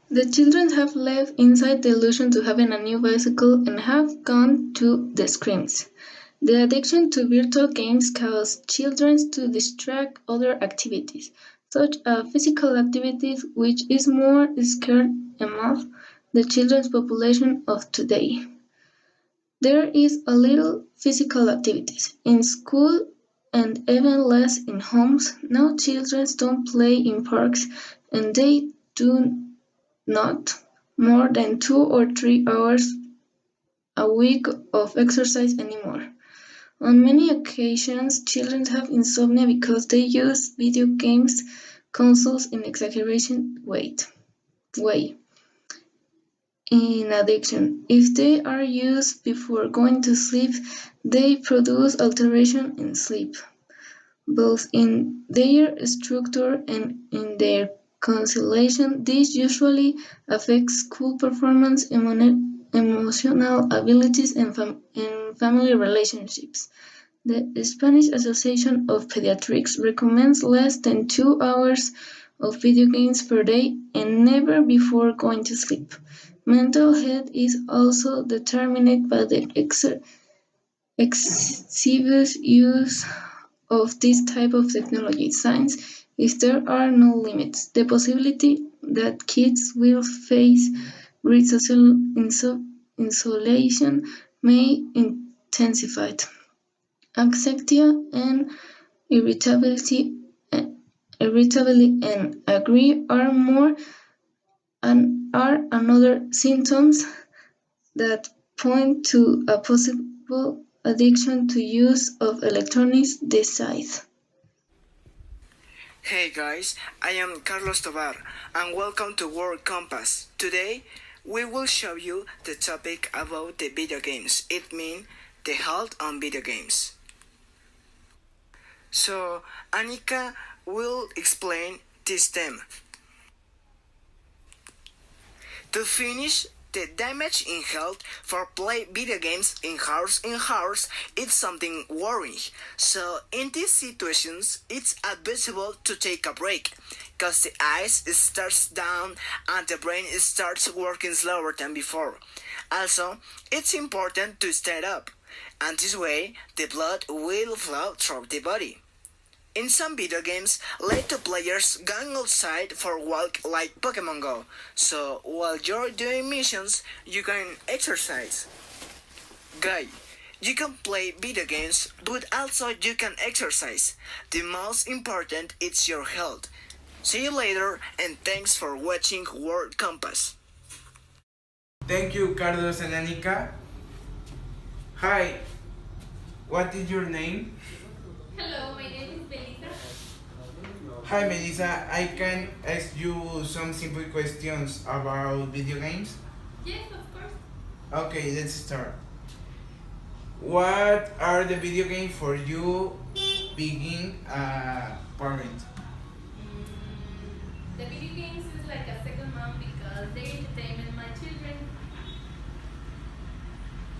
The children have left inside the illusion to having a new bicycle and have gone to the screens. The addiction to virtual games causes children to distract other activities, such as physical activities, which is more scarce among the children's population of today. There is a little physical activities in school and even less in homes. Now children don't play in parks and they do not more than 2 or 3 hours a week of exercise anymore. On many occasions, children have insomnia because they use video games consoles in exaggeration way. In addition, if they are used before going to sleep, they produce alteration in sleep, both in their structure and in their conciliation. This usually affects school performance, emotional abilities, and family relationships. The Spanish Association of Pediatrics recommends less than 2 hours of video games per day and never before going to sleep. Mental health is also determined by the excessive use of this type of technology. Since if there are no limits, the possibility that kids will face great social isolation may intensify. Anxiety and irritability, irritability and agree are more and are another symptoms that point to a possible addiction to use of electronics devices. Hey guys, I am Carlos Tobar and welcome to World Compass. Today we will show you the topic about the video games. It means the health on video games. So Anika will explain this theme. To finish, the damage in health for play video games in hours is something worrying. So in these situations, it's advisable to take a break, cause the eyes starts down and the brain starts working slower than before. Also, it's important to stand up, and this way the blood will flow through the body. In some video games, let the players go outside for a walk like Pokemon Go. So while you're doing missions, you can exercise. Guy, you can play video games, but also you can exercise. The most important is your health. See you later and thanks for watching World Compass. Thank you, Carlos and Anika. Hi, what is your name? Hello, my name is Belisa. Hi, Melissa. I can ask you some simple questions about video games. Yes, of course. Okay, let's start. What are the video games for you being a parent? The video games is like a second mom because they entertain my children.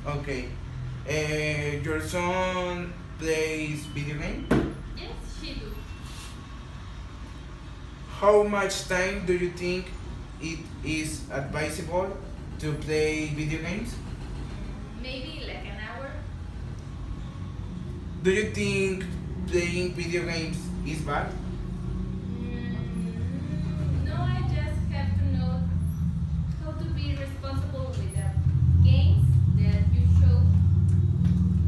Okay. Your son plays video game? Yes, she do. How much time do you think it is advisable to play video games? Maybe like an hour. Do you think playing video games is bad? No, I just have to know how to be responsible with the games that you show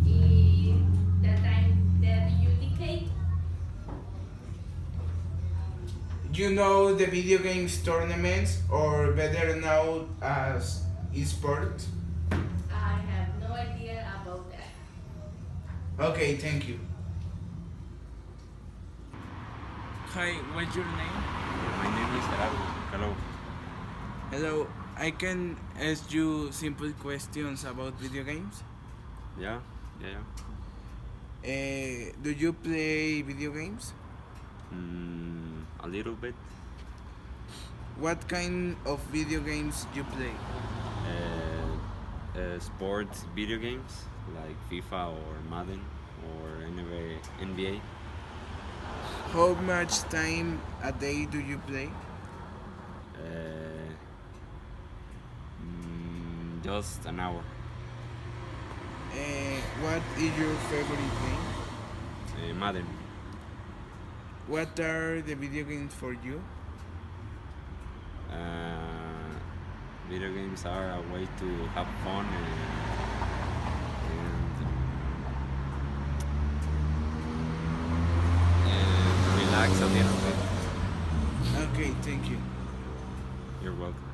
in the time that you dedicate. You know the video games tournaments, or better known as esports? I have no idea about that. Okay, thank you. Hi, what's your name? My name is Gerardo. Hello. Hello, I can ask you simple questions about video games. Yeah, yeah, Do you play video games? yeah. A little bit. What kind of video games you play? Sports video games like FIFA or Madden or NBA. How much time a day do you play? just an hour. What is your favorite game? Madden. What are the video games for you? Video games are a way to have fun and relax a little bit. Okay, thank you. You're welcome.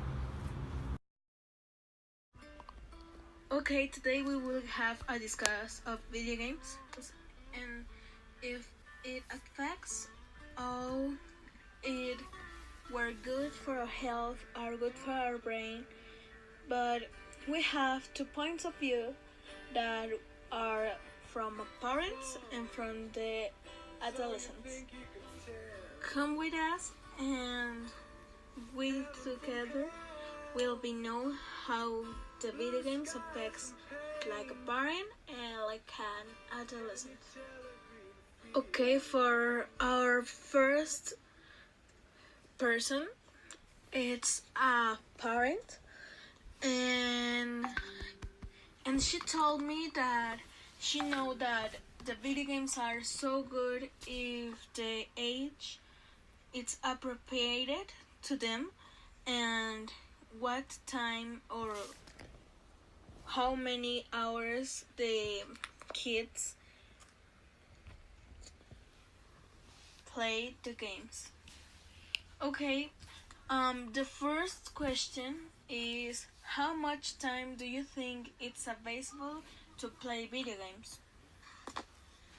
Okay, today we will have a discuss of video games and if it affects all it were good for our health or good for our brain, but we have 2 points of view that are from parents and from the adolescents. Come with us and we together will be know how the video games affects like a parent and like an adolescent. Okay, for our first person, it's a parent, and she told me that she know that the video games are so good if the age it's appropriated to them and what time or how many hours the kids play the games. Okay, the first question is how much time do you think it's available to play video games?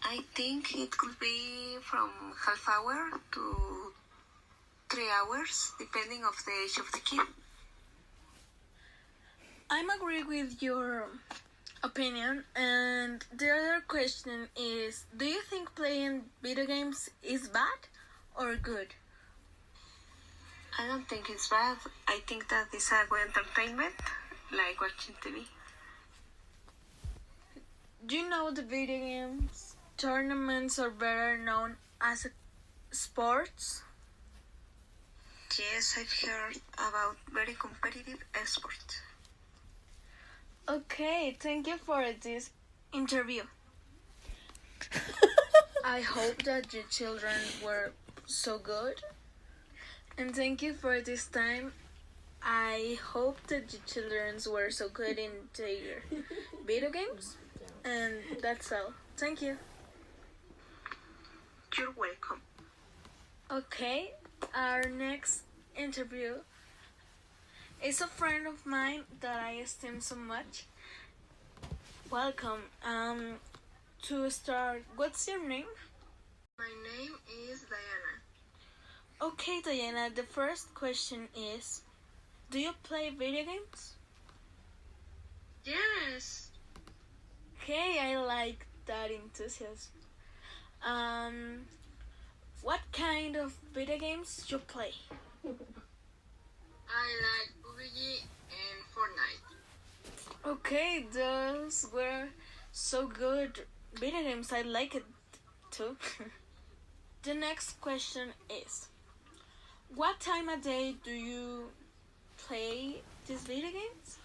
I think it could be from half hour to 3 hours, depending of the age of the kid. I'm agree with your opinion, and the other question is, do you think playing video games is bad or good? I don't think it's bad. I think that it's a good entertainment, like watching TV. Do you know the video games tournaments are better known as sports? Yes, I've heard about very competitive sports. Okay, thank you for this interview. I hope that your children were so good. And thank you for this time. I hope that your children were so good in their video games. And that's all. Thank you. You're welcome. Okay, our next interview is a friend of mine that I esteem so much. Welcome. To start, what's your name? My name is Diana. Okay, Diana, the first question is, do you play video games? Yes. Okay, I like that enthusiasm. What kind of video games you play? I like PUBG and Fortnite. Okay, those were so good video games. I like it too. The next question is, what time of day do you play these video games?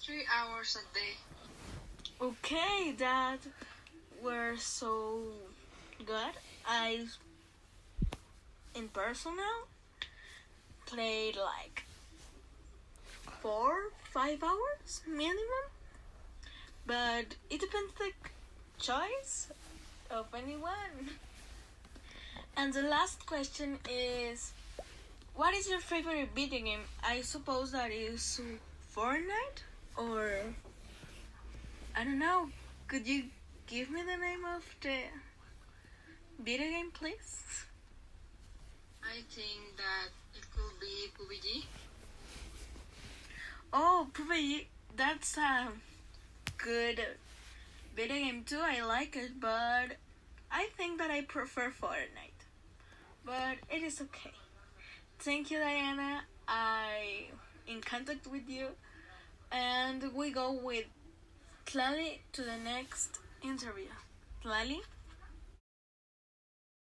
3 hours a day. Okay, that were so good. I, in personal, played like 4-5 hours minimum, but it depends the choice of anyone. And the last question is, what is your favorite video game? I suppose that is Fortnite, or I don't know. Could you give me the name of the video game, please? I think that it could be PUBG. Oh, PUBG, that's a good video game too. I like it, but I think that I prefer Fortnite. But it is okay. Thank you, Diana. I in contact with you, and we go with Tlali to the next interview. Tlali?